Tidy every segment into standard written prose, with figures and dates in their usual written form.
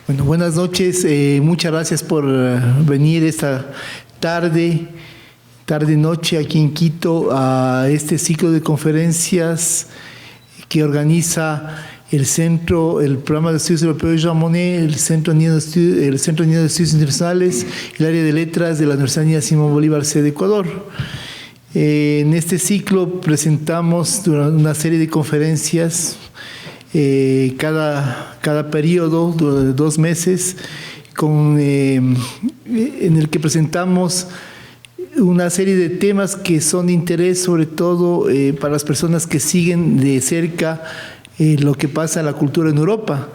Bueno, buenas noches. Muchas gracias por venir esta tarde-noche aquí en Quito a este ciclo de conferencias que organiza el programa de estudios europeos Jean Monnet, el Centro Andino de Estudios Internacionales, el área de letras de la Universidad Simón Bolívar C de Ecuador. En este ciclo presentamos una serie de conferencias cada periodo de 2 meses en el que presentamos una serie de temas que son de interés sobre todo para las personas que siguen de cerca lo que pasa en la cultura en Europa.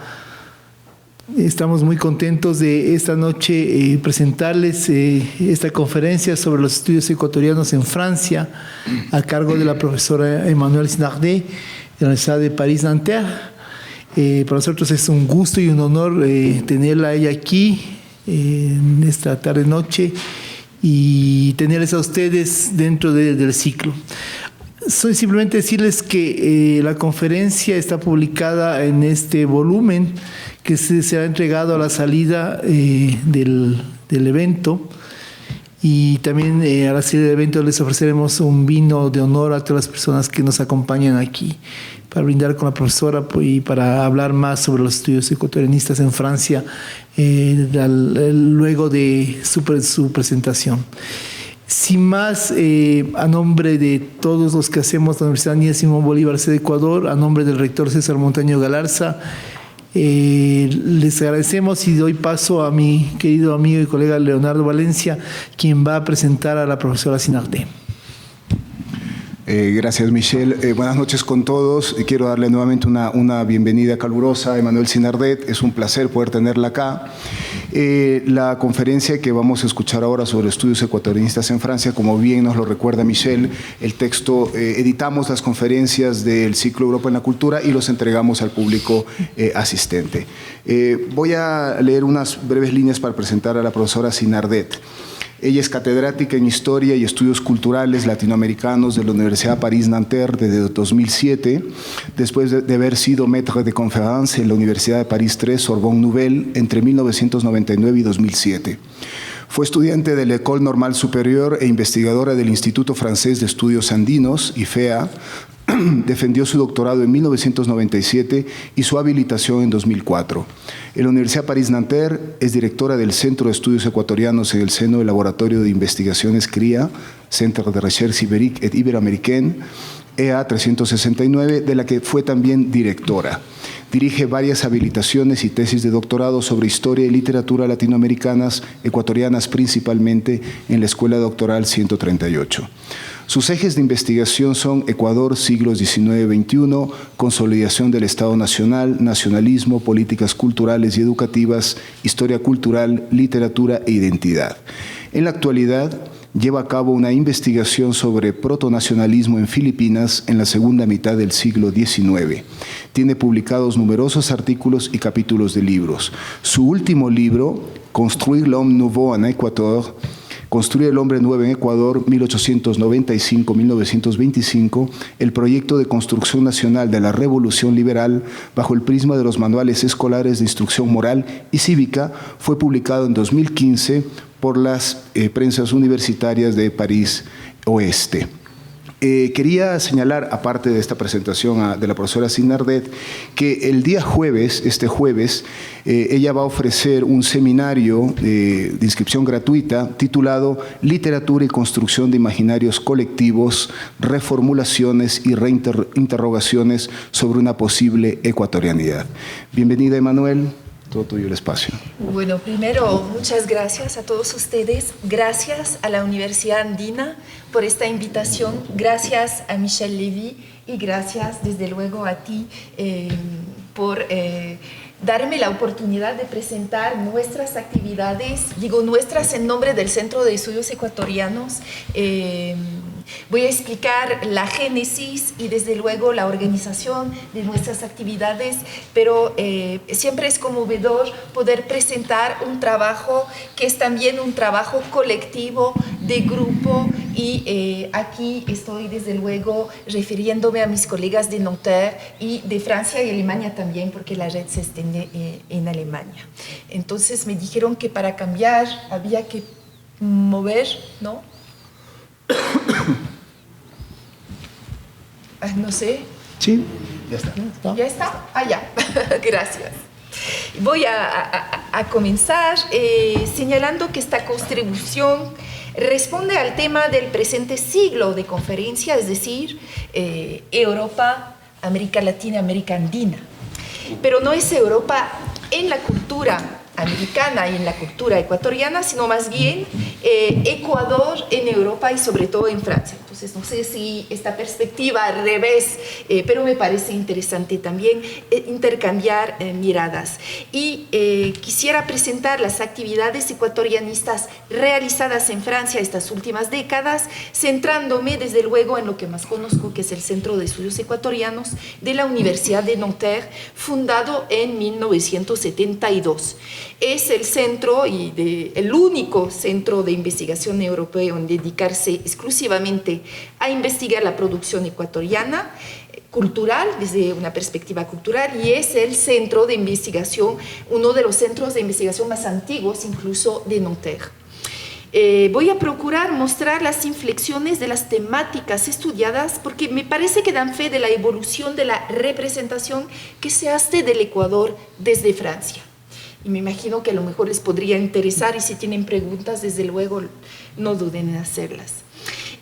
Estamos muy contentos de esta noche presentarles esta conferencia sobre los estudios ecuatorianos en Francia a cargo de la profesora Emmanuelle Sinardet de la Universidad de París-Nanterre. Para nosotros es un gusto y un honor tenerla a ella aquí en esta tarde-noche y tenerles a ustedes dentro del ciclo. Soy simplemente decirles que la conferencia está publicada en este volumen que se ha entregado a la salida del evento. Y también a la serie de eventos les ofreceremos un vino de honor a todas las personas que nos acompañan aquí para brindar con la profesora y para hablar más sobre los estudios ecuatorianistas en Francia luego de su presentación. Sin más, a nombre de todos los que hacemos la Universidad Andina Simón Bolívar C de Ecuador, a nombre del rector César Montaño Galarza, les agradecemos y doy paso a mi querido amigo y colega Leonardo Valencia, quien va a presentar a la profesora Sinardet. Gracias, Michelle. Buenas noches con todos. Quiero darle nuevamente una bienvenida calurosa a Emmanuelle Sinardet. Es un placer poder tenerla acá. La conferencia que vamos a escuchar ahora sobre estudios ecuatorianistas en Francia, como bien nos lo recuerda Michelle, el texto, editamos las conferencias del ciclo Europa en la Cultura y los entregamos al público asistente. Voy a leer unas breves líneas para presentar a la profesora Sinardet. Ella es catedrática en Historia y Estudios Culturales Latinoamericanos de la Universidad París-Nanterre desde 2007, después de haber sido maître de conférence en la Universidad de París III, Sorbonne Nouvelle, entre 1999 y 2007. Fue estudiante de la École Normale Supérieure e investigadora del Instituto Francés de Estudios Andinos, IFEA. Defendió su doctorado en 1997 y su habilitación en 2004. En la Universidad París-Nanterre es directora del Centro de Estudios Ecuatorianos en el seno del Laboratorio de Investigaciones CRIA, Centre de Recherche Ibérique et Iberoaméricaine, EA 369, de la que fue también directora. Dirige varias habilitaciones y tesis de doctorado sobre historia y literatura latinoamericanas, ecuatorianas principalmente, en la Escuela Doctoral 138. Sus ejes de investigación son Ecuador, siglos XIX-XXI, consolidación del Estado Nacional, nacionalismo, políticas culturales y educativas, historia cultural, literatura e identidad. En la actualidad, lleva a cabo una investigación sobre protonacionalismo en Filipinas en la segunda mitad del siglo XIX. Tiene publicados numerosos artículos y capítulos de libros. Su último libro, Construire l'homme nouveau en Équateur, Construir el hombre nuevo en Ecuador, 1895-1925, el proyecto de construcción nacional de la Revolución Liberal bajo el prisma de los manuales escolares de instrucción moral y cívica, fue publicado en 2015 por las prensas universitarias de París Oeste. Quería señalar, aparte de esta presentación de la profesora Sinardet, que el día jueves, ella va a ofrecer un seminario de inscripción gratuita titulado Literatura y construcción de imaginarios colectivos, reformulaciones y reinterrogaciones sobre una posible ecuatorianidad. Bienvenida, Emmanuelle. Todo tuyo el espacio. Bueno, primero, muchas gracias a todos ustedes. Gracias a la Universidad Andina por esta invitación. Gracias a Michelle Lévy y gracias, desde luego, a ti por darme la oportunidad de presentar nuestras actividades, digo nuestras en nombre del Centro de Estudios Ecuatorianos. Voy a explicar la génesis y desde luego la organización de nuestras actividades, pero siempre es conmovedor poder presentar un trabajo que es también un trabajo colectivo, de grupo, y aquí estoy desde luego refiriéndome a mis colegas de Nanterre y de Francia y Alemania también, porque la red se extiende en Alemania. Entonces me dijeron que para cambiar había que mover, ¿no? No sé. Sí, ya está. ¿Ya está? Ah, ya. Gracias. Voy a comenzar señalando que esta contribución responde al tema del presente siglo de conferencia, es decir, Europa, América Latina, América Andina. Pero no es Europa en la cultura americana y en la cultura ecuatoriana, sino más bien Ecuador en Europa y sobre todo en Francia. Entonces, no sé si esta perspectiva al revés, pero me parece interesante también intercambiar miradas. Y quisiera presentar las actividades ecuatorianistas realizadas en Francia estas últimas décadas, centrándome desde luego en lo que más conozco, que es el Centro de Estudios Ecuatorianos de la Universidad de Nanterre, fundado en 1972. Es el centro y el único centro de investigación europeo en dedicarse exclusivamente a investigar la producción ecuatoriana cultural, desde una perspectiva cultural, y es el centro de investigación, uno de los centros de investigación más antiguos incluso de Nanterre. Voy a procurar mostrar las inflexiones de las temáticas estudiadas porque me parece que dan fe de la evolución de la representación que se hace del Ecuador desde Francia. Y me imagino que a lo mejor les podría interesar, y si tienen preguntas, desde luego, no duden en hacerlas.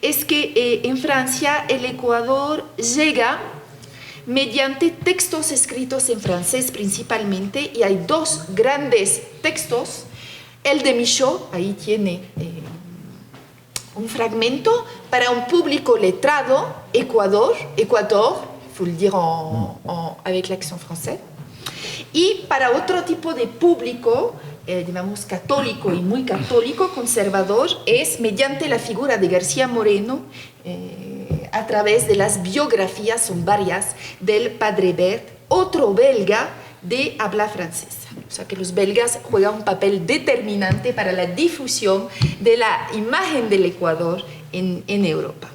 Es que en Francia el Ecuador llega mediante textos escritos en francés principalmente, y hay dos grandes textos. El de Michaud, ahí tiene un fragmento para un público letrado, Ecuador, il faut le dire avec l'accent français. Y para otro tipo de público, digamos católico y muy católico, conservador, es mediante la figura de García Moreno, a través de las biografías, son varias, del Padre Bert, otro belga de habla francesa. O sea que los belgas juegan un papel determinante para la difusión de la imagen del Ecuador en Europa.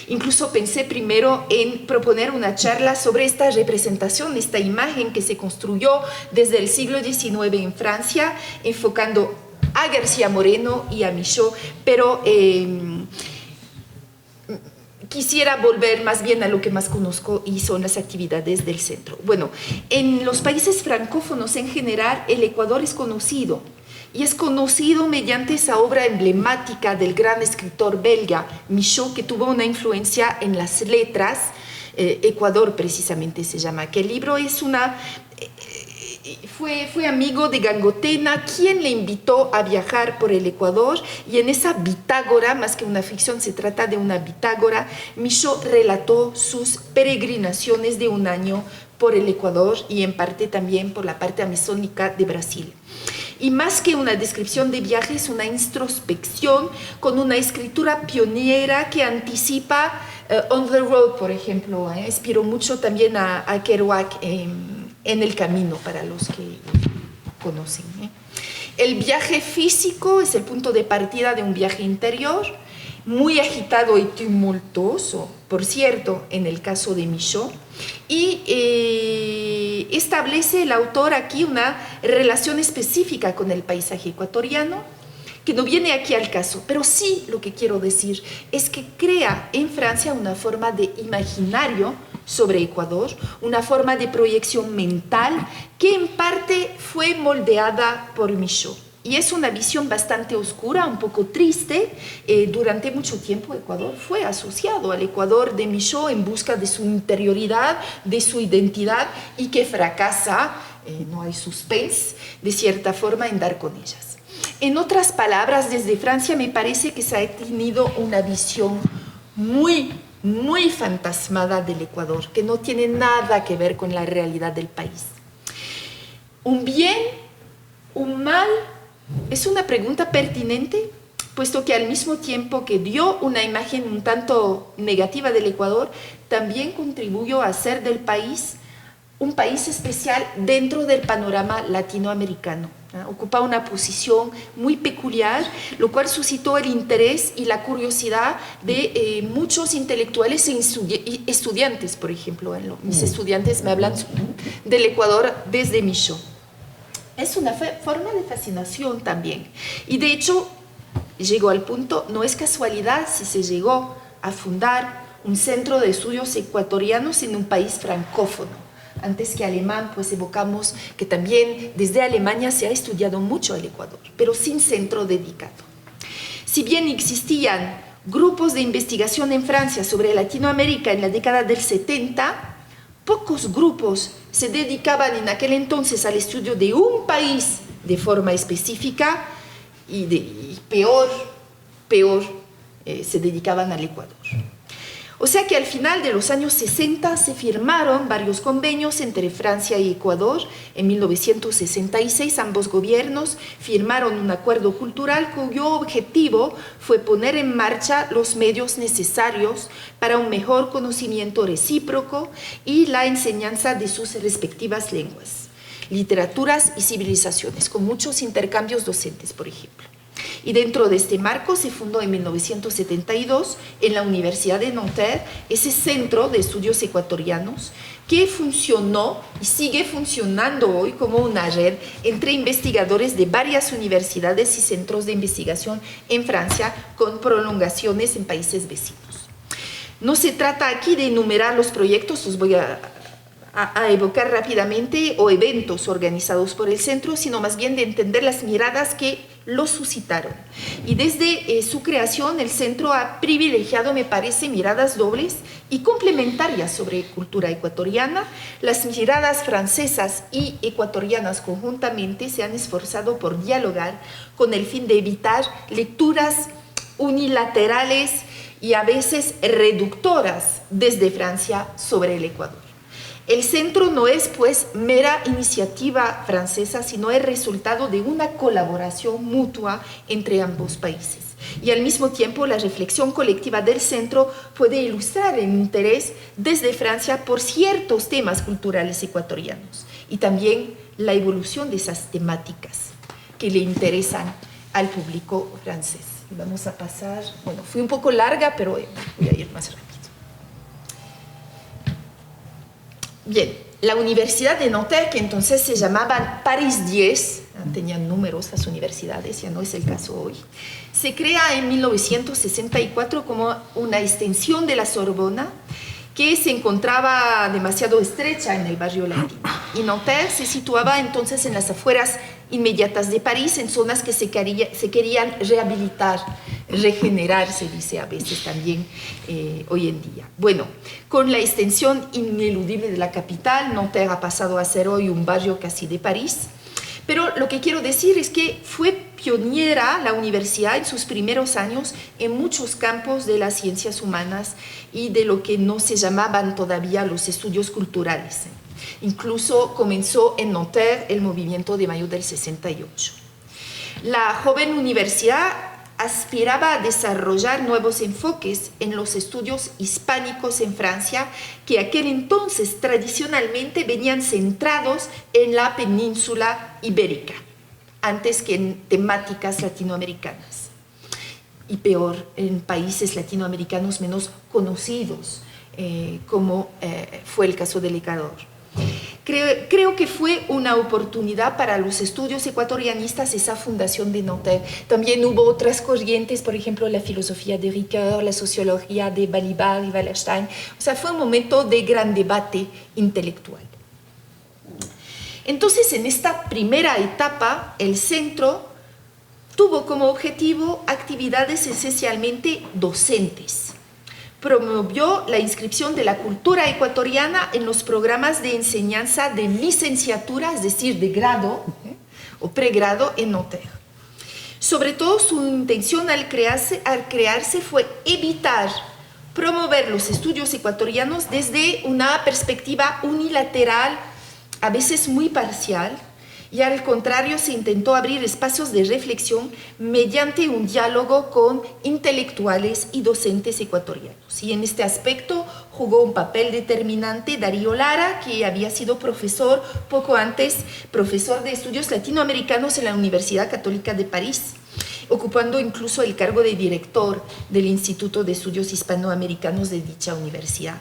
Incluso pensé primero en proponer una charla sobre esta representación, esta imagen que se construyó desde el siglo XIX en Francia, enfocando a García Moreno y a Michaud, pero quisiera volver más bien a lo que más conozco y son las actividades del centro. Bueno, en los países francófonos en general, el Ecuador es conocido. Y es conocido mediante esa obra emblemática del gran escritor belga Michaud, que tuvo una influencia en las letras. Ecuador precisamente se llama, que el libro es fue amigo de Gangotena, quien le invitó a viajar por el Ecuador, y en esa bitágora, más que una ficción, se trata de una bitágora, Michaud relató sus peregrinaciones de un año por el Ecuador y en parte también por la parte amazónica de Brasil. Y más que una descripción de viajes, una introspección con una escritura pionera que anticipa On the Road, por ejemplo. Inspiró mucho también a Kerouac en El Camino, para los que conocen. El viaje físico es el punto de partida de un viaje interior, muy agitado y tumultuoso, por cierto, en el caso de Michaud, y establece el autor aquí una relación específica con el paisaje ecuatoriano, que no viene aquí al caso, pero sí lo que quiero decir es que crea en Francia una forma de imaginario sobre Ecuador, una forma de proyección mental que en parte fue moldeada por Michaud. Y es una visión bastante oscura, un poco triste. Durante mucho tiempo Ecuador fue asociado al Ecuador de Michaud en busca de su interioridad, de su identidad, y que fracasa, no hay suspense, de cierta forma, en dar con ellas. En otras palabras, desde Francia me parece que se ha tenido una visión muy fantasmada del Ecuador, que no tiene nada que ver con la realidad del país. ¿Un bien? ¿Un mal? Es una pregunta pertinente, puesto que al mismo tiempo que dio una imagen un tanto negativa del Ecuador, también contribuyó a hacer del país un país especial dentro del panorama latinoamericano. Ocupaba una posición muy peculiar, lo cual suscitó el interés y la curiosidad de muchos intelectuales e estudiantes, por ejemplo. Mis estudiantes me hablan del Ecuador desde Micho. Es una forma de fascinación también. Y de hecho, llegó al punto, no es casualidad si se llegó a fundar un centro de estudios ecuatorianos en un país francófono. Antes que alemán, pues evocamos que también desde Alemania se ha estudiado mucho el Ecuador, pero sin centro dedicado. Si bien existían grupos de investigación en Francia sobre Latinoamérica en la década del 70, pocos grupos se dedicaban en aquel entonces al estudio de un país de forma específica y peor, se dedicaban al Ecuador. O sea que al final de los años 60 se firmaron varios convenios entre Francia y Ecuador. En 1966 ambos gobiernos firmaron un acuerdo cultural cuyo objetivo fue poner en marcha los medios necesarios para un mejor conocimiento recíproco y la enseñanza de sus respectivas lenguas, literaturas y civilizaciones, con muchos intercambios docentes, por ejemplo. Y dentro de este marco se fundó en 1972 en la Universidad de Nanterre ese centro de estudios ecuatorianos que funcionó y sigue funcionando hoy como una red entre investigadores de varias universidades y centros de investigación en Francia con prolongaciones en países vecinos. No se trata aquí de enumerar los proyectos, los voy a evocar rápidamente, o eventos organizados por el centro, sino más bien de entender las miradas que lo suscitaron. Y desde su creación, el centro ha privilegiado, me parece, miradas dobles y complementarias sobre cultura ecuatoriana. Las miradas francesas y ecuatorianas conjuntamente se han esforzado por dialogar con el fin de evitar lecturas unilaterales y a veces reductoras desde Francia sobre el Ecuador. El centro no es, pues, mera iniciativa francesa, sino el resultado de una colaboración mutua entre ambos países. Y al mismo tiempo, la reflexión colectiva del centro puede ilustrar el interés desde Francia por ciertos temas culturales ecuatorianos y también la evolución de esas temáticas que le interesan al público francés. Y vamos a pasar, bueno, fui un poco larga, pero voy a ir más rápido. Bien, la Universidad de Nanterre, que entonces se llamaban París 10, tenían números las universidades, ya no es el caso hoy, se crea en 1964 como una extensión de la Sorbona que se encontraba demasiado estrecha en el barrio latino. Y Nanterre se situaba entonces en las afueras inmediatas de París, en zonas que se querían rehabilitar, regenerar, se dice a veces también hoy en día. Bueno, con la extensión ineludible de la capital, Nanterre ha pasado a ser hoy un barrio casi de París. Pero lo que quiero decir es que fue pionera la universidad en sus primeros años en muchos campos de las ciencias humanas y de lo que no se llamaban todavía los estudios culturales. Incluso comenzó en Nanterre el movimiento de mayo del 68. La joven universidad aspiraba a desarrollar nuevos enfoques en los estudios hispánicos en Francia, que aquel entonces tradicionalmente venían centrados en la península ibérica, antes que en temáticas latinoamericanas. Y peor, en países latinoamericanos menos conocidos, como fue el caso del Ecuador. Creo que fue una oportunidad para los estudios ecuatorianistas esa fundación de Nanterre. También hubo otras corrientes, por ejemplo, la filosofía de Ricoeur, la sociología de Balibar y Wallerstein. O sea, fue un momento de gran debate intelectual. Entonces, en esta primera etapa, el centro tuvo como objetivo actividades esencialmente docentes. Promovió la inscripción de la cultura ecuatoriana en los programas de enseñanza de licenciatura, es decir, de grado o pregrado en Nanterre. Sobre todo, su intención al crearse fue evitar promover los estudios ecuatorianos desde una perspectiva unilateral, a veces muy parcial, y al contrario se intentó abrir espacios de reflexión mediante un diálogo con intelectuales y docentes ecuatorianos. Y en este aspecto jugó un papel determinante Darío Lara, que había sido profesor poco antes, profesor de estudios latinoamericanos en la Universidad Católica de París, ocupando incluso el cargo de director del Instituto de Estudios Hispanoamericanos de dicha universidad.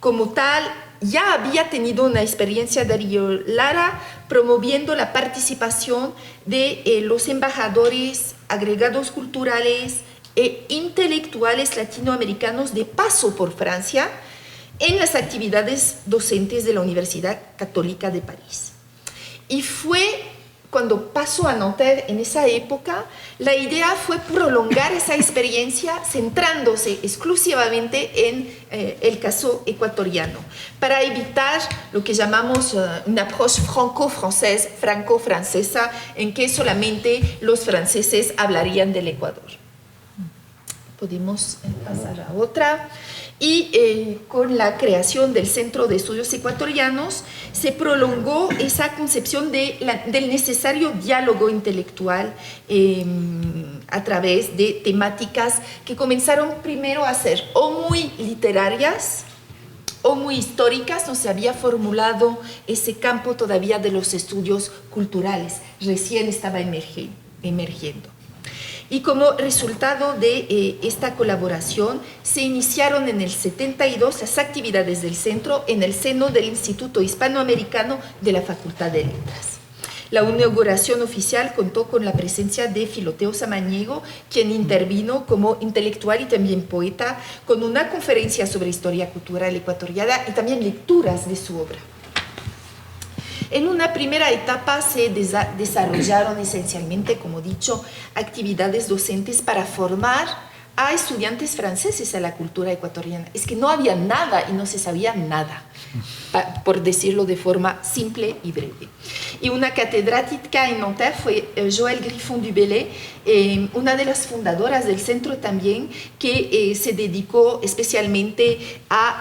Como tal, ya había tenido una experiencia Darío Lara promoviendo la participación de los embajadores, agregados culturales e intelectuales latinoamericanos de paso por Francia en las actividades docentes de la Universidad Católica de París. Y fue cuando pasó a Nanterre en esa época, la idea fue prolongar esa experiencia centrándose exclusivamente en el caso ecuatoriano, para evitar lo que llamamos una approche franco-francesa, en que solamente los franceses hablarían del Ecuador. Podemos pasar a otra. Y con la creación del Centro de Estudios Ecuatorianos se prolongó esa concepción del necesario diálogo intelectual a través de temáticas que comenzaron primero a ser o muy literarias o muy históricas. No se había formulado ese campo todavía de los estudios culturales, recién estaba emergiendo. Y como resultado de esta colaboración, se iniciaron en el 72 las actividades del centro en el seno del Instituto Hispanoamericano de la Facultad de Letras. La inauguración oficial contó con la presencia de Filoteo Samaniego, quien intervino como intelectual y también poeta, con una conferencia sobre historia cultural ecuatoriana y también lecturas de su obra. En una primera etapa se desarrollaron esencialmente, como dicho, actividades docentes para formar a estudiantes franceses a la cultura ecuatoriana. Es que no había nada y no se sabía nada, por decirlo de forma simple y breve. Y una catedrática en Nanterre fue Joëlle Griffon du Bellay, una de las fundadoras del centro también, que se dedicó especialmente a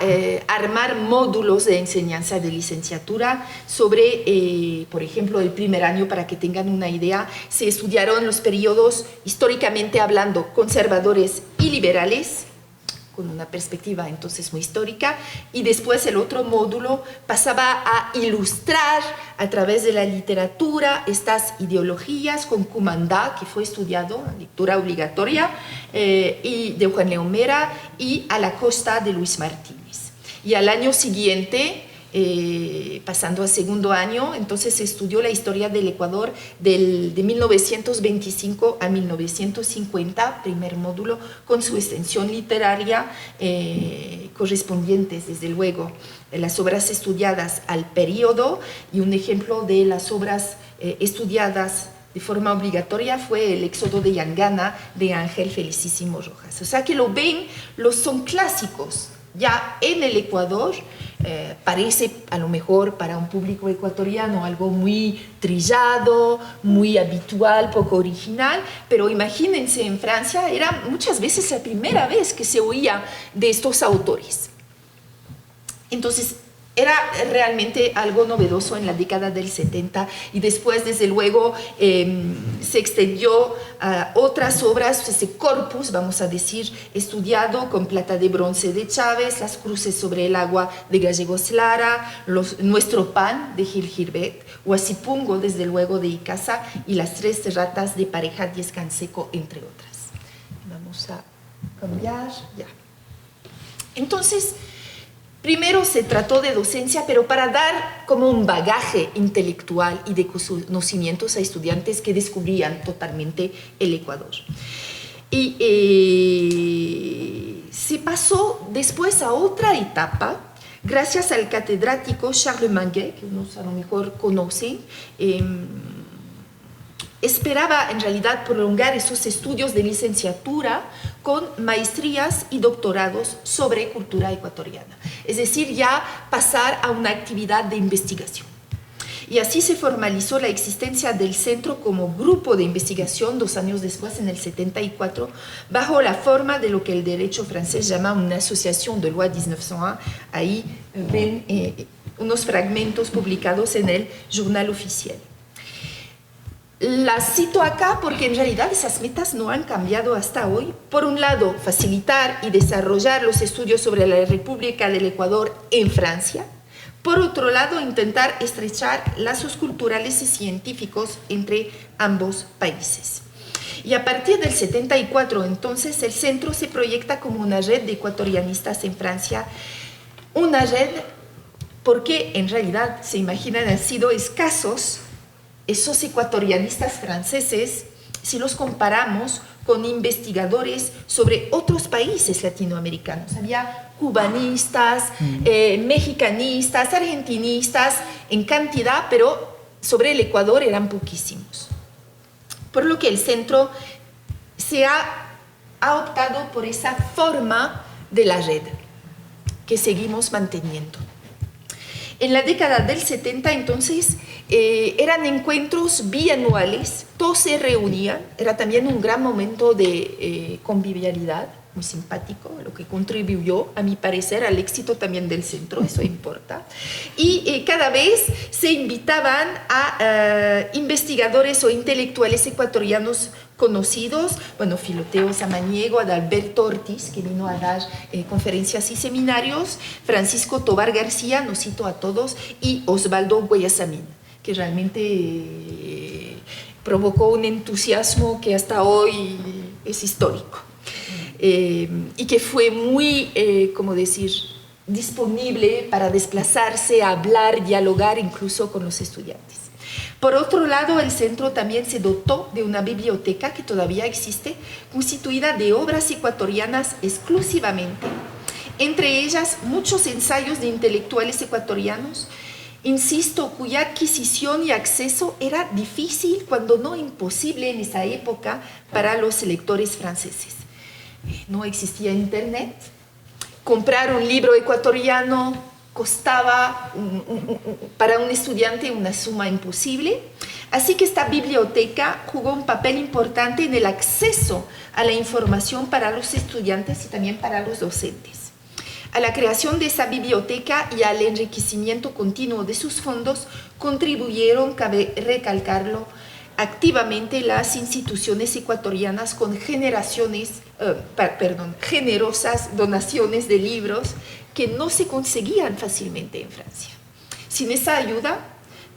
armar módulos de enseñanza de licenciatura sobre, por ejemplo, el primer año, para que tengan una idea, se estudiaron los periodos, históricamente hablando, conservadores y liberales, con una perspectiva entonces muy histórica, y después el otro módulo pasaba a ilustrar a través de la literatura estas ideologías con Cumandá, que fue estudiado, lectura obligatoria, y de Juan León Mera, y A la costa de Luis Martínez. Y al año siguiente, pasando al segundo año, entonces se estudió la historia del Ecuador de 1925 a 1950, primer módulo, con su extensión literaria correspondientes, desde luego, las obras estudiadas al periodo, y un ejemplo de las obras estudiadas de forma obligatoria fue El éxodo de Yangana de Ángel Felicísimo Rojas. O sea que lo ven, son clásicos ya en el Ecuador. Parece a lo mejor para un público ecuatoriano algo muy trillado, muy habitual, poco original, pero imagínense, en Francia era muchas veces la primera vez que se oía de estos autores. Entonces era realmente algo novedoso en la década del 70, y después, desde luego, se extendió a otras obras, ese corpus, vamos a decir, estudiado con Plata de bronce de Chávez, Las cruces sobre el agua de Gallegos Lara, Nuestro pan de Gil Gilbert, Huasipungo, desde luego, de Icaza, y Las tres ratas de Pareja Díez Canseco, entre otras. Vamos a cambiar, ya. Entonces, primero se trató de docencia, pero para dar como un bagaje intelectual y de conocimientos a estudiantes que descubrían totalmente el Ecuador. Y se pasó después a otra etapa, gracias al catedrático Charles Manguet, que unos a lo mejor conocen. Esperaba en realidad prolongar esos estudios de licenciatura con maestrías y doctorados sobre cultura ecuatoriana, es decir, ya pasar a una actividad de investigación. Y así se formalizó la existencia del centro como grupo de investigación 2 años después, en el 74, bajo la forma de lo que el derecho francés llama una asociación de loi 1901. Ahí ven unos fragmentos publicados en el Journal Officiel. Las cito acá porque en realidad esas metas no han cambiado hasta hoy. Por un lado, facilitar y desarrollar los estudios sobre la República del Ecuador en Francia. Por otro lado, intentar estrechar lazos culturales y científicos entre ambos países. Y a partir del 74, entonces, el centro se proyecta como una red de ecuatorianistas en Francia. Una red porque en realidad, se imaginan, han sido escasos esos ecuatorianistas franceses si los comparamos con investigadores sobre otros países latinoamericanos. Había cubanistas, mexicanistas, argentinistas en cantidad, pero sobre el Ecuador eran poquísimos. Por lo que el centro se ha optado por esa forma de la red que seguimos manteniendo. En la década del 70, entonces, eran encuentros bianuales, todos se reunían, era también un gran momento de convivialidad, muy simpático, lo que contribuyó, a mi parecer, al éxito también del centro, eso importa. Y cada vez se invitaban a investigadores o intelectuales ecuatorianos conocidos, bueno, Filoteo Samaniego, Adalberto Ortiz, que vino a dar conferencias y seminarios, Francisco Tobar García, nos cito a todos, y Osvaldo Guayasamín, que realmente provocó un entusiasmo que hasta hoy es histórico. Y que fue muy, ¿cómo decir?, disponible para desplazarse, hablar, dialogar incluso con los estudiantes. Por otro lado, el centro también se dotó de una biblioteca que todavía existe, constituida de obras ecuatorianas exclusivamente, entre ellas muchos ensayos de intelectuales ecuatorianos, insisto, cuya adquisición y acceso era difícil, cuando no imposible en esa época, para los lectores franceses. No existía internet, comprar un libro ecuatoriano costaba para un estudiante una suma imposible, así que esta biblioteca jugó un papel importante en el acceso a la información para los estudiantes y también para los docentes. A la creación de esa biblioteca y al enriquecimiento continuo de sus fondos contribuyeron, cabe recalcarlo, activamente las instituciones ecuatorianas con generosas donaciones de libros que no se conseguían fácilmente en Francia. Sin esa ayuda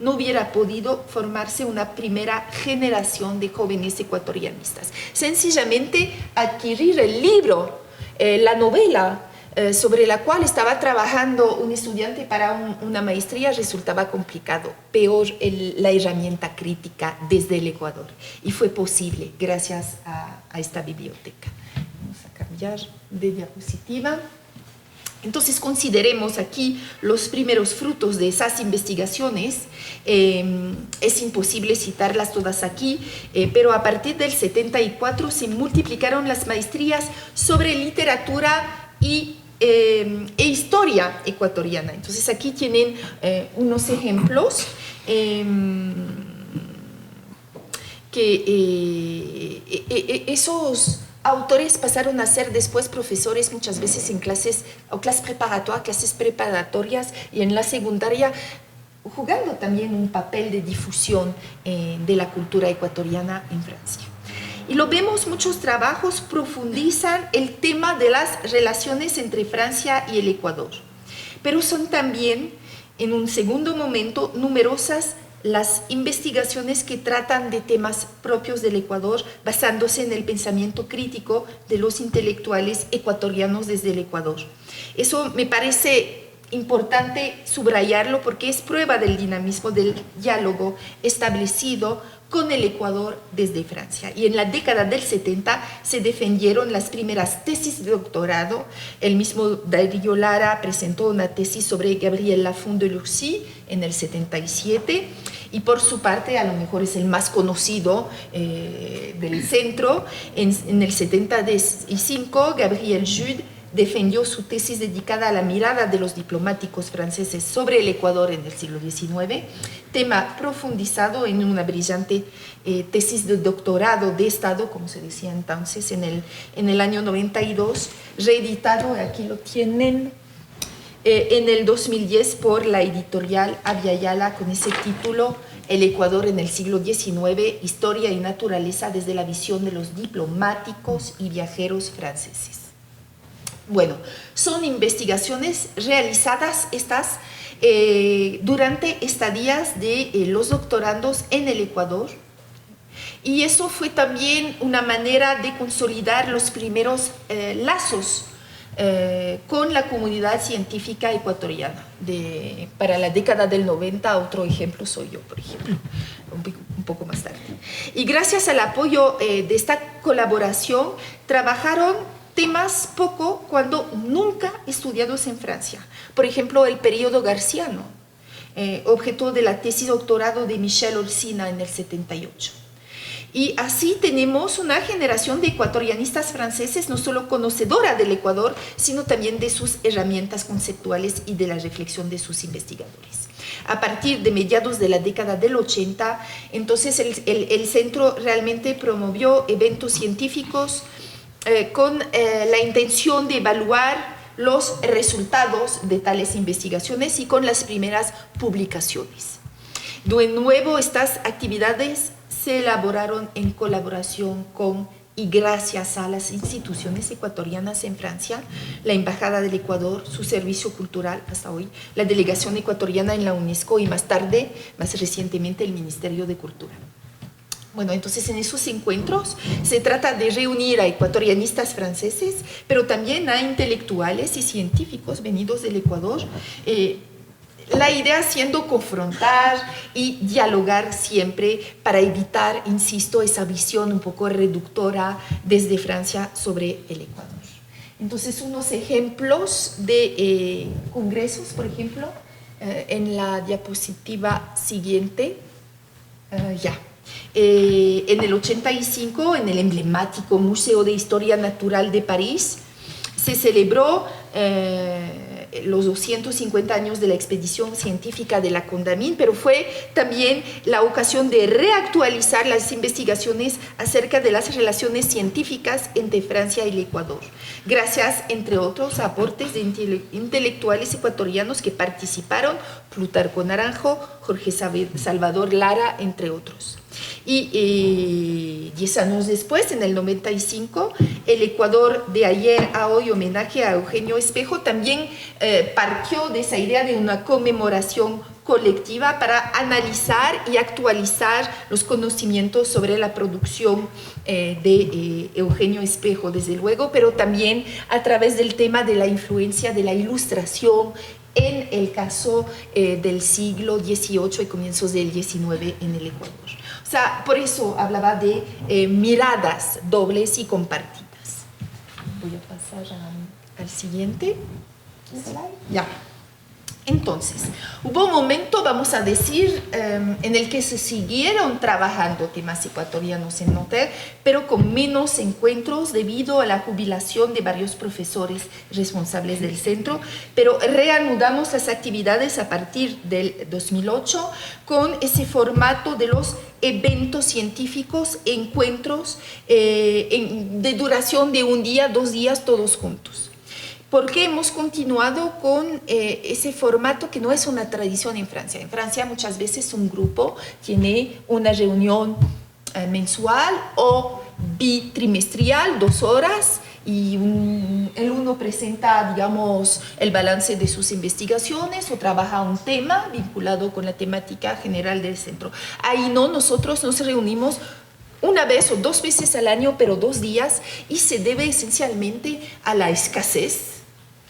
no hubiera podido formarse una primera generación de jóvenes ecuatorianistas. Sencillamente adquirir el libro, la novela, sobre la cual estaba trabajando un estudiante para una maestría resultaba complicado, peor la herramienta crítica desde el Ecuador. Y fue posible gracias a esta biblioteca. Vamos a cambiar de diapositiva. Entonces consideremos aquí los primeros frutos de esas investigaciones. Es imposible citarlas todas aquí, pero a partir del 74 se multiplicaron las maestrías sobre literatura e historia ecuatoriana. Entonces aquí tienen unos ejemplos que esos autores pasaron a ser después profesores muchas veces en clases preparatorias y en la secundaria, jugando también un papel de difusión de la cultura ecuatoriana en Francia. Y lo vemos, muchos trabajos profundizan el tema de las relaciones entre Francia y el Ecuador. Pero son también, en un segundo momento, numerosas las investigaciones que tratan de temas propios del Ecuador, basándose en el pensamiento crítico de los intelectuales ecuatorianos desde el Ecuador. Eso me parece importante subrayarlo porque es prueba del dinamismo del diálogo establecido con el Ecuador desde Francia. Y en la década del 70 se defendieron las primeras tesis de doctorado. El mismo Darío Lara presentó una tesis sobre Gabriel Lafont de Lurcy en el 77, y por su parte, a lo mejor es el más conocido del centro, en el 75, Gabriel Jude defendió su tesis dedicada a la mirada de los diplomáticos franceses sobre el Ecuador en el siglo XIX, tema profundizado en una brillante tesis de doctorado de Estado, como se decía entonces, en el año 92, reeditado, aquí lo tienen, en el 2010 por la editorial Abya Yala con ese título, el Ecuador en el siglo XIX, historia y naturaleza desde la visión de los diplomáticos y viajeros franceses. Bueno, son investigaciones realizadas estas durante estadías de los doctorandos en el Ecuador, y eso fue también una manera de consolidar los primeros lazos con la comunidad científica ecuatoriana. Para la década del 90, otro ejemplo soy yo, por ejemplo, un poco más tarde. Y gracias al apoyo de esta colaboración, trabajaron temas poco cuando nunca estudiados en Francia. Por ejemplo, el periodo garciano, objeto de la tesis doctorado de Michel Orsina en el 78. Y así tenemos una generación de ecuatorianistas franceses no solo conocedora del Ecuador, sino también de sus herramientas conceptuales y de la reflexión de sus investigadores. A partir de mediados de la década del 80, entonces el centro realmente promovió eventos científicos con la intención de evaluar los resultados de tales investigaciones y con las primeras publicaciones. De nuevo, estas actividades se elaboraron en colaboración con y gracias a las instituciones ecuatorianas en Francia, la Embajada del Ecuador, su servicio cultural hasta hoy, la delegación ecuatoriana en la UNESCO y más tarde, más recientemente, el Ministerio de Cultura. Bueno, entonces en esos encuentros se trata de reunir a ecuatorianistas franceses, pero también a intelectuales y científicos venidos del Ecuador, la idea siendo confrontar y dialogar siempre para evitar, insisto, esa visión un poco reductora desde Francia sobre el Ecuador. Entonces, unos ejemplos de congresos, por ejemplo, en la diapositiva siguiente, en el 85, en el emblemático Museo de Historia Natural de París, se celebró los 250 años de la expedición científica de la Condamine, pero fue también la ocasión de reactualizar las investigaciones acerca de las relaciones científicas entre Francia y el Ecuador, gracias, entre otros, a aportes de intelectuales ecuatorianos que participaron, Plutarco Naranjo, Jorge Salvador Lara, entre otros. Y 10 años después, en el 95, el Ecuador de ayer a hoy, homenaje a Eugenio Espejo, también partió de esa idea de una conmemoración colectiva para analizar y actualizar los conocimientos sobre la producción de Eugenio Espejo, desde luego, pero también a través del tema de la influencia de la ilustración en el caso del siglo XVIII y comienzos del XIX en el Ecuador. O sea, por eso hablaba de miradas dobles y compartidas. Voy a pasar al siguiente slide. Ya. Entonces, hubo un momento, vamos a decir, en el que se siguieron trabajando temas ecuatorianos en Nanterre, pero con menos encuentros debido a la jubilación de varios profesores responsables del centro, pero reanudamos las actividades a partir del 2008 con ese formato de los eventos científicos, encuentros de duración de un día, 2 días, todos juntos. Porque hemos continuado con ese formato que no es una tradición en Francia. En Francia muchas veces un grupo tiene una reunión mensual o bitrimestral, 2 horas, y el uno presenta, digamos, el balance de sus investigaciones o trabaja un tema vinculado con la temática general del centro. Ahí no, nosotros nos reunimos una vez o 2 veces al año, pero 2 días, y se debe esencialmente a la escasez,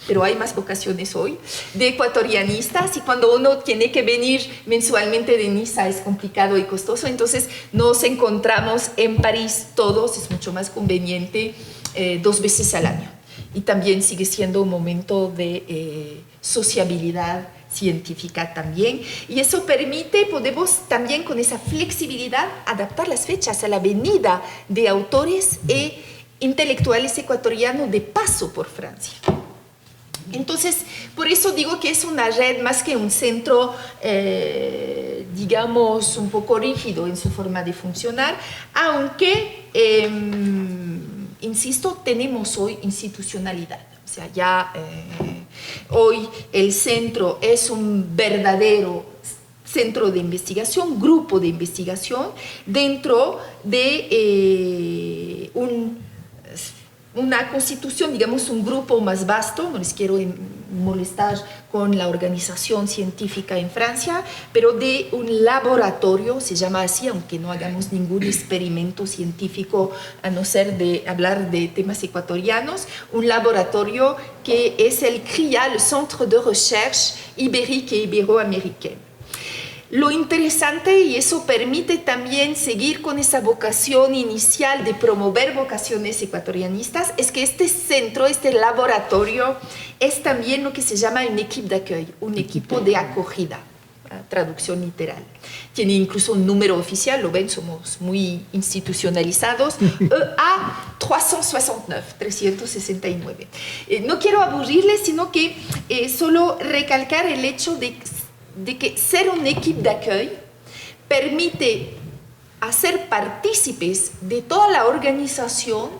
pero hay más vocaciones hoy, de ecuatorianistas, y cuando uno tiene que venir mensualmente de Niza es complicado y costoso, entonces nos encontramos en París todos, es mucho más conveniente, 2 veces al año. Y también sigue siendo un momento de sociabilidad científica también, y eso permite, podemos también con esa flexibilidad adaptar las fechas a la venida de autores e intelectuales ecuatorianos de paso por Francia. Entonces, por eso digo que es una red más que un centro, digamos, un poco rígido en su forma de funcionar, aunque, insisto, tenemos hoy institucionalidad. O sea, ya hoy el centro es un verdadero centro de investigación, grupo de investigación, dentro de una constitución, digamos, un grupo más vasto. No les quiero molestar con la organización científica en Francia, pero de un laboratorio, se llama así, aunque no hagamos ningún experimento científico a no ser de hablar de temas ecuatorianos, un laboratorio que es el CRIA, el Centre de Recherche Ibérique et Iberoaméricaine. Lo interesante, y eso permite también seguir con esa vocación inicial de promover vocaciones ecuatorianistas, es que este centro, este laboratorio, es también lo que se llama un équipe d'accueil, un equipo de acogida, traducción literal. Tiene incluso un número oficial, lo ven, somos muy institucionalizados, EA 369. No quiero aburrirles, sino que solo recalcar el hecho de que ser un equipo d'accueil permite hacer partícipes de toda la organización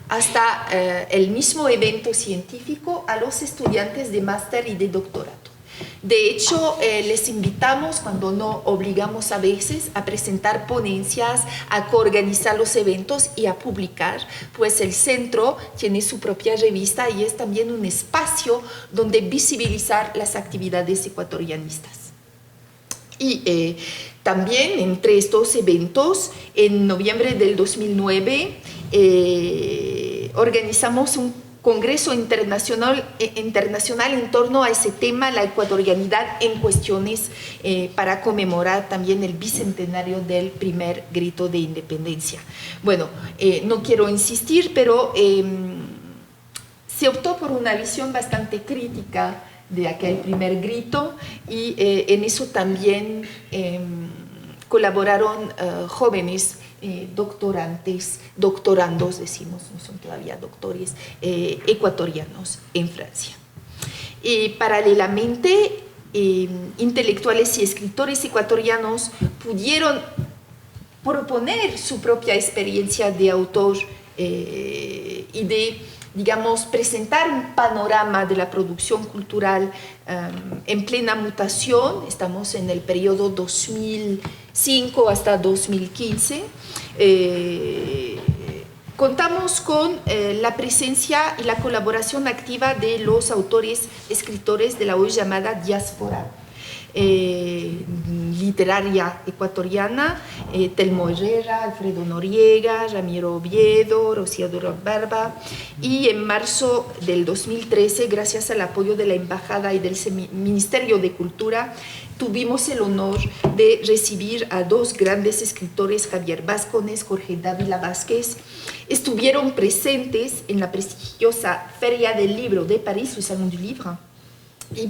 hasta el mismo evento científico a los estudiantes de máster y de doctorado. De hecho, les invitamos, cuando no obligamos a veces, a presentar ponencias, a coorganizar los eventos y a publicar, pues el centro tiene su propia revista y es también un espacio donde visibilizar las actividades ecuatorianistas. Y también entre estos eventos, en noviembre del 2009, organizamos un congreso internacional en torno a ese tema, la ecuatorianidad en cuestiones, para conmemorar también el bicentenario del primer grito de independencia. Bueno, no quiero insistir, pero se optó por una visión bastante crítica de aquel primer grito, y en eso también colaboraron jóvenes doctorandos, decimos, no son todavía doctores, ecuatorianos en Francia. Paralelamente, intelectuales y escritores ecuatorianos pudieron proponer su propia experiencia de autor y de, digamos, presentar un panorama de la producción cultural en plena mutación. Estamos en el periodo 2005 hasta 2015. Contamos con la presencia y la colaboración activa de los autores, escritores de la hoy llamada diáspora literaria ecuatoriana, Telmo Herrera, Alfredo Noriega, Ramiro Oviedo, Rocío Barba, y en marzo del 2013, gracias al apoyo de la Embajada y del Ministerio de Cultura, tuvimos el honor de recibir a dos grandes escritores, Javier Vázquez, Jorge Dávila Vázquez. Estuvieron presentes en la prestigiosa Feria del Libro de París, el Salon du Livre,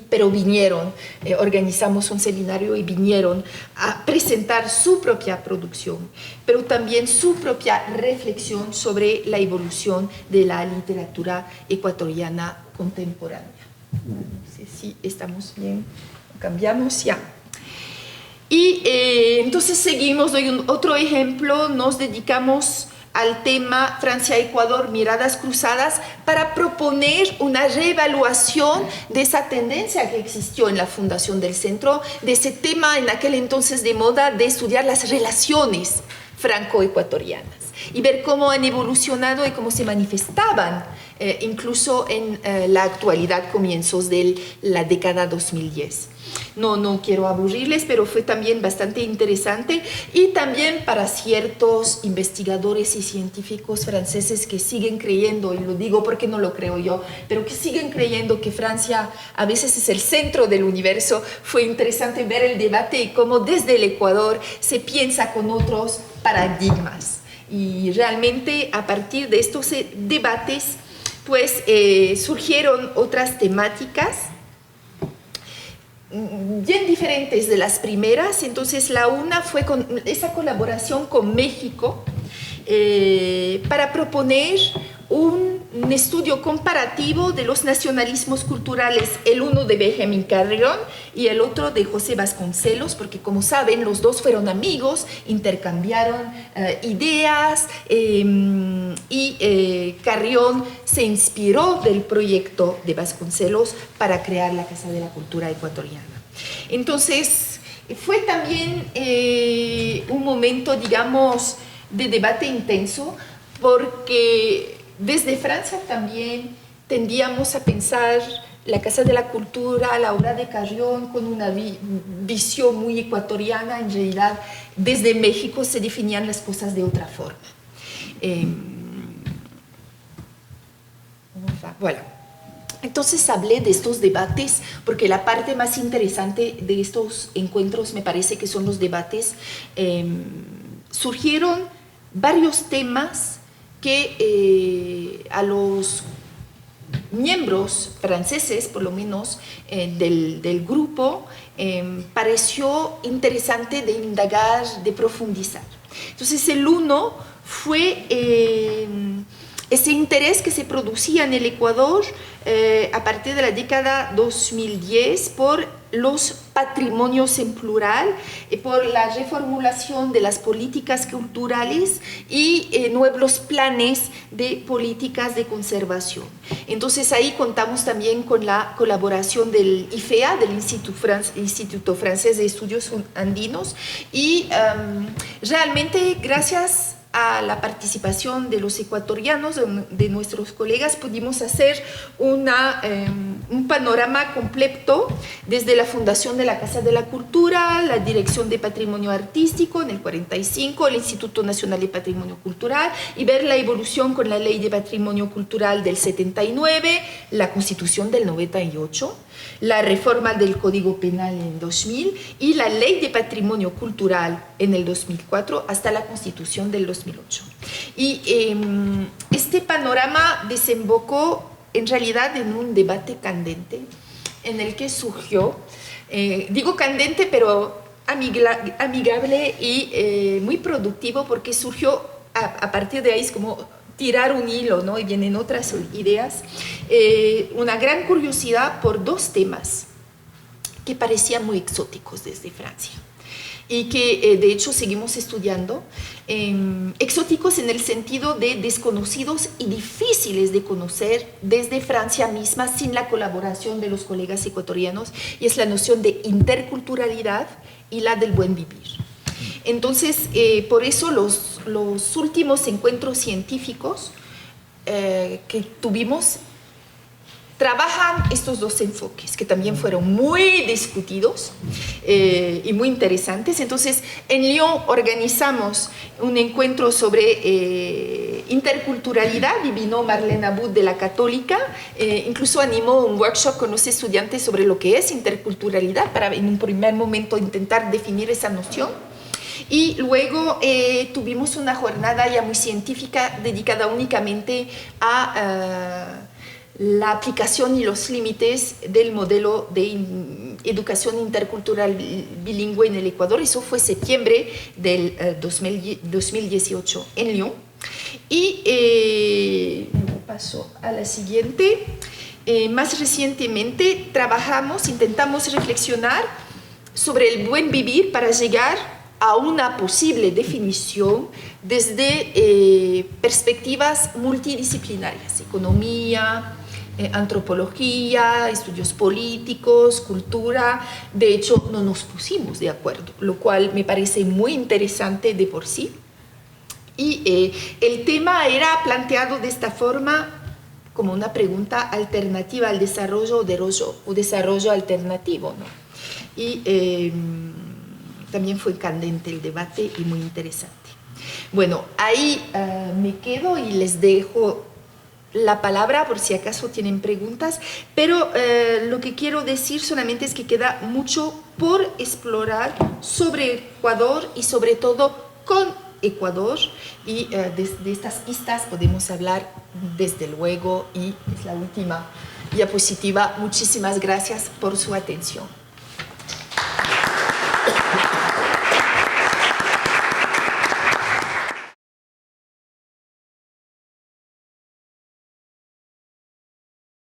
pero vinieron, organizamos un seminario y vinieron a presentar su propia producción, pero también su propia reflexión sobre la evolución de la literatura ecuatoriana contemporánea. No sé si estamos bien, cambiamos ya. Y entonces seguimos, doy otro ejemplo, nos dedicamos al tema Francia-Ecuador, miradas cruzadas, para proponer una reevaluación de esa tendencia que existió en la fundación del centro, de ese tema en aquel entonces de moda de estudiar las relaciones franco-ecuatorianas y ver cómo han evolucionado y cómo se manifestaban incluso en la actualidad, comienzos de la década 2010. No quiero aburrirles, pero fue también bastante interesante, y también para ciertos investigadores y científicos franceses que siguen creyendo, y lo digo porque no lo creo yo, pero que siguen creyendo que Francia a veces es el centro del universo. Fue interesante ver el debate y cómo desde el Ecuador se piensa con otros paradigmas. Y realmente a partir de estos debates pues surgieron otras temáticas bien diferentes de las primeras. Entonces la una fue con esa colaboración con México para proponer un estudio comparativo de los nacionalismos culturales, el uno de Benjamín Carrión y el otro de José Vasconcelos, porque como saben los dos fueron amigos, intercambiaron ideas, y Carrión se inspiró del proyecto de Vasconcelos para crear la Casa de la Cultura Ecuatoriana. Entonces Fue también un momento, digamos, de debate intenso, porque desde Francia también tendíamos a pensar la Casa de la Cultura, la obra de Carrión, con una visión muy ecuatoriana. En realidad, desde México se definían las cosas de otra forma. Bueno, entonces hablé de estos debates porque la parte más interesante de estos encuentros me parece que son los debates. Surgieron varios temas que a los miembros franceses, por lo menos del grupo, pareció interesante de indagar, de profundizar. Entonces el uno fue ese interés que se producía en el Ecuador a partir de la década 2010 por los patrimonios en plural, por la reformulación de las políticas culturales y nuevos planes de políticas de conservación. Entonces ahí contamos también con la colaboración del IFEA, del Instituto Francés de Estudios Andinos, y realmente gracias a la participación de los ecuatorianos, de nuestros colegas, pudimos hacer un panorama completo desde la fundación de la Casa de la Cultura, la Dirección de Patrimonio Artístico en el 45, el Instituto Nacional de Patrimonio Cultural, y ver la evolución con la Ley de Patrimonio Cultural del 79, la Constitución del 98, la reforma del Código Penal en 2000 y la Ley de Patrimonio Cultural en el 2004 hasta la Constitución del 2008. Y este panorama desembocó en realidad en un debate candente en el que surgió, digo candente pero amigable y muy productivo, porque surgió a partir de ahí, es como tirar un hilo, ¿no? Y vienen otras ideas, una gran curiosidad por dos temas que parecían muy exóticos desde Francia y que de hecho seguimos estudiando, exóticos en el sentido de desconocidos y difíciles de conocer desde Francia misma sin la colaboración de los colegas ecuatorianos, y es la noción de interculturalidad y la del buen vivir. Entonces, por eso los últimos encuentros científicos que tuvimos trabajan estos dos enfoques, que también fueron muy discutidos y muy interesantes. Entonces, en Lyon organizamos un encuentro sobre interculturalidad y vino Marlene Abud de la Católica, incluso animó un workshop con los estudiantes sobre lo que es interculturalidad para en un primer momento intentar definir esa noción. Y luego tuvimos una jornada ya muy científica dedicada únicamente a la aplicación y los límites del modelo de educación intercultural bilingüe en el Ecuador. Eso fue septiembre del 2018 en Lyon. Y paso a la siguiente. Más recientemente intentamos reflexionar sobre el buen vivir para llegar a una posible definición desde perspectivas multidisciplinarias: economía, antropología, estudios políticos, cultura. De hecho, no nos pusimos de acuerdo, lo cual me parece muy interesante de por sí. Y el tema era planteado de esta forma, como una pregunta alternativa al desarrollo o desarrollo alternativo, ¿no? Y también fue candente el debate y muy interesante. Bueno, ahí me quedo y les dejo la palabra por si acaso tienen preguntas, pero lo que quiero decir solamente es que queda mucho por explorar sobre Ecuador y sobre todo con Ecuador, y de estas pistas podemos hablar desde luego, y es la última diapositiva. Muchísimas gracias por su atención.